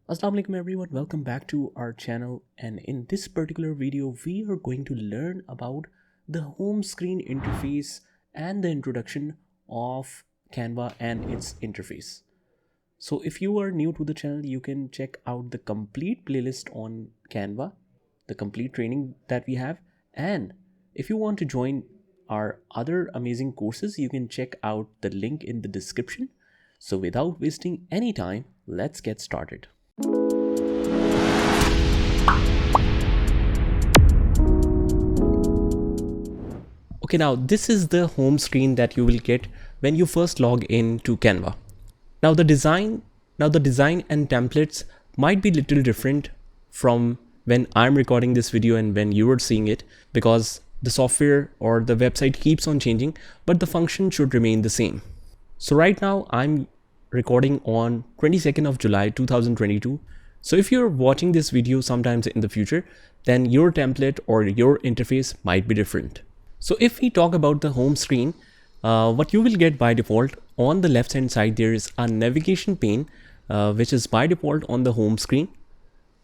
Assalamu alaikum everyone, welcome back to our channel, and in this particular video we are going to learn about the home screen interface and the introduction of Canva and its interface. So if you are new to the channel, you can check out the complete playlist on Canva, the complete training that we have, and if you want to join our other amazing courses, you can check out the link in the description. So without wasting any time, let's get started. Okay, now this is the home screen that you will get when you first log in to Canva. Now the design and templates might be little different from when I'm recording this video and when you are seeing it, because the software or the website keeps on changing, but the function should remain the same. So right now I'm recording on 22nd of July 2022. So if you're watching this video sometimes in the future, then your template or your interface might be different. So if we talk about the home screen, what you will get by default, on the left hand side there is a navigation pane, which is by default on the home screen.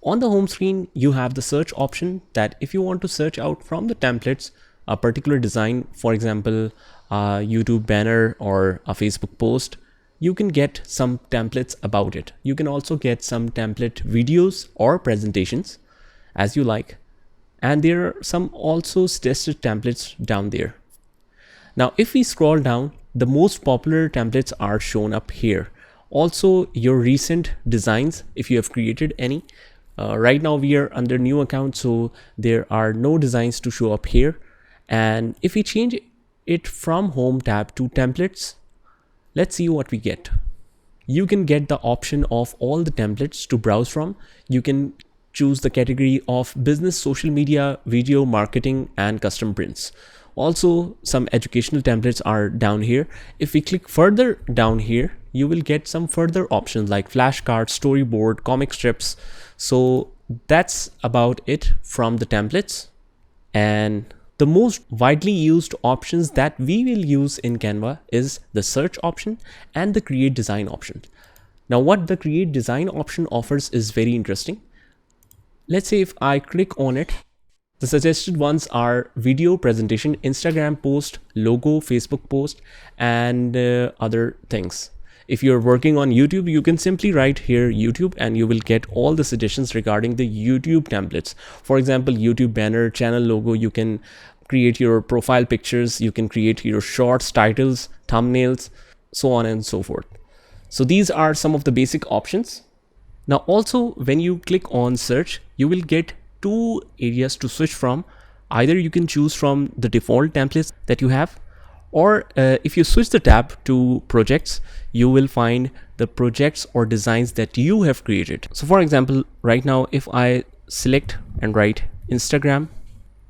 On the home screen you have the search option, that if you want to search out from the templates a particular design, for example a YouTube banner or a Facebook post, you can get some templates about it. You can also get some template videos or presentations as you like. And there are some also suggested templates down there. Now, if we scroll down, the most popular templates are shown up here. Also, your recent designs, if you have created any. Right now we are under new account, so there are no designs to show up here. And if we change it from home tab to templates, let's see what we get. You can get the option of all the templates to browse from. You can choose the category of business, social media, video, marketing, and custom prints. Also, some educational templates are down here. If we click further down here, you will get some further options like flashcards, storyboard, comic strips. So that's about it from the templates. And the most widely used options that we will use in Canva is the search option and the create design option. Now, what the create design option offers is very interesting. Let's say if I click on it, the suggested ones are video, presentation, Instagram post, logo, Facebook post, and other things. If you're working on YouTube, you can simply write here YouTube and you will get all the suggestions regarding the YouTube templates. For example, YouTube banner, channel logo, you can create your profile pictures, you can create your shorts, titles, thumbnails, so on and so forth. So these are some of the basic options. Now also, when you click on search, you will get two areas to switch from. Either you can choose from the default templates that you have, or if you switch the tab to projects, you will find the projects or designs that you have created. So for example, right now, if I select and write Instagram,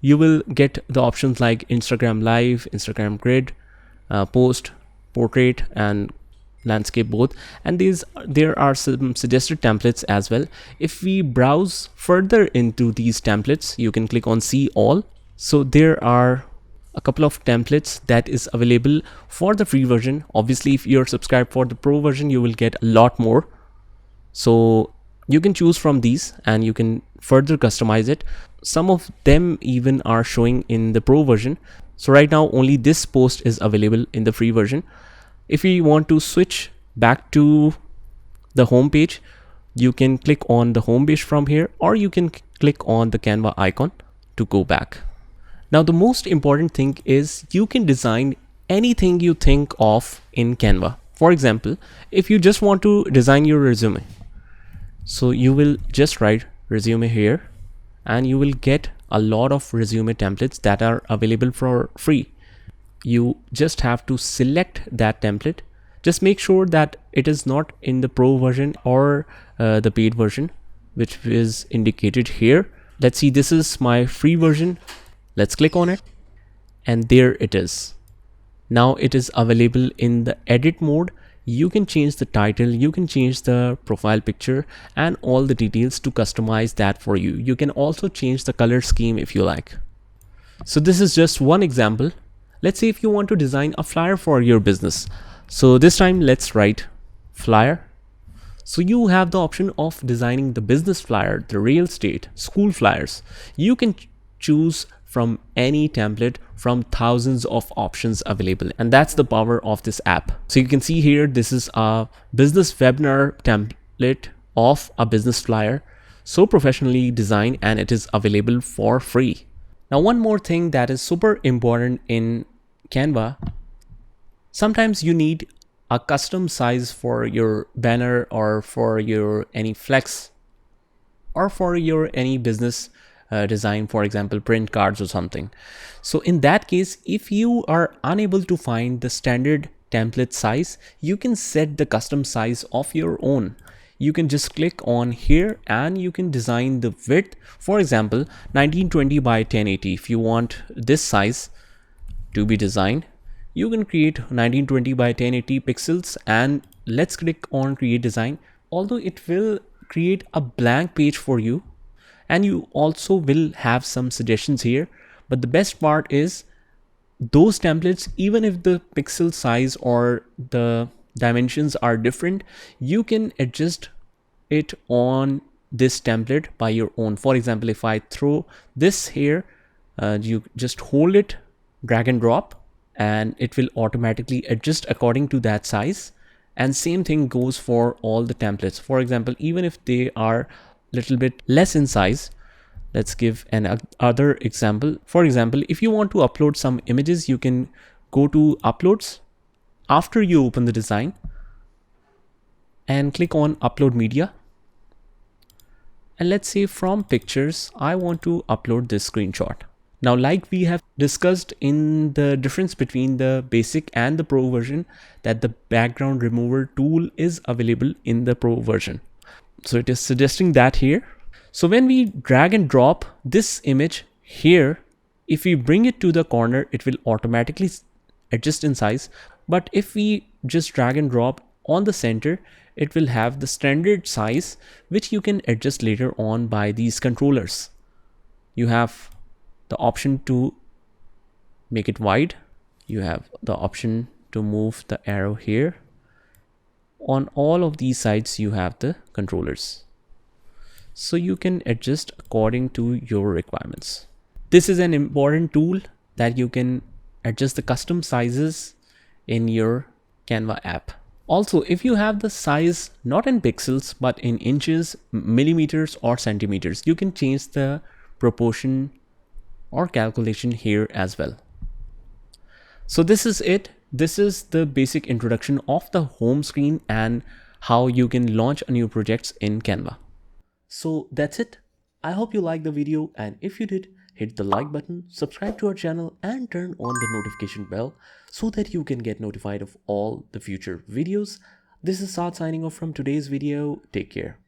you will get the options like Instagram Live, Instagram Grid, Post, Portrait, and Landscape both. And there are some suggested templates as well. If we browse further into these templates, you can click on see all. So there are a couple of templates that is available for the free version. Obviously, if you're subscribed for the pro version, you will get a lot more. So you can choose from these and you can further customize it. Some of them even are showing in the pro version. So right now only this post is available in the free version. If we want to switch back to the home page, you can click on the home page from here, or you can click on the Canva icon to go back. Now the most important thing is you can design anything you think of in Canva. For example, if you just want to design your resume, so you will just write resume here and you will get a lot of resume templates that are available for free. You just have to select that template. Just make sure that it is not in the pro version or the paid version, which is indicated here. Let's see, this is my free version. Let's click on it and there it is. Now it is available in the edit mode. You can change the title, you can change the profile picture and all the details to customize that for you. You can also change the color scheme if you like. So this is just one example. Let's say if you want to design a flyer for your business. So this time let's write flyer. So you have the option of designing the business flyer, the real estate, school flyers. You can choose from any template from thousands of options available, and that's the power of this app. So you can see here, this is a business webinar template of a business flyer, so professionally designed, and it is available for free. Now, one more thing that is super important in Canva, sometimes you need a custom size for your banner or for your any flex or for your any business design, for example print cards or something. So in that case, if you are unable to find the standard template size, you can set the custom size of your own. You can just click on here and you can design the width, for example 1920 by 1080. If you want this size to be designed, you can create 1920 by 1080 pixels, and let's click on create design. Although it will create a blank page for you, and you also will have some suggestions here, but the best part is those templates, even if the pixel size or the dimensions are different, you can adjust it on this template by your own. For example, if I throw this here, you just hold it, drag and drop, and it will automatically adjust according to that size. And same thing goes for all the templates. For example, even if they are little bit less in size, let's give an other example. For example, if you want to upload some images, you can go to uploads after you open the design and click on upload media. And let's say from pictures, I want to upload this screenshot. Now, like we have discussed in the difference between the basic and the pro version, that the background remover tool is available in the pro version. So it is suggesting that here. So when we drag and drop this image here, if we bring it to the corner, it will automatically adjust in size. But if we just drag and drop on the center, it will have the standard size, which you can adjust later on by these controllers. You have the option to make it wide. You have the option to move the arrow here. On all of these sides, you have the controllers. So you can adjust according to your requirements. This is an important tool that you can adjust the custom sizes in your Canva app. Also, if you have the size not in pixels but in inches, millimeters or centimeters, you can change the proportion or calculation here as well. So this is it. This is the basic introduction of the home screen and how you can launch a new projects in Canva. So that's it. I hope you liked the video, and if you did, hit the like button, subscribe to our channel and turn on the notification bell so that you can get notified of all the future videos. This is Saad signing off from today's video. Take care.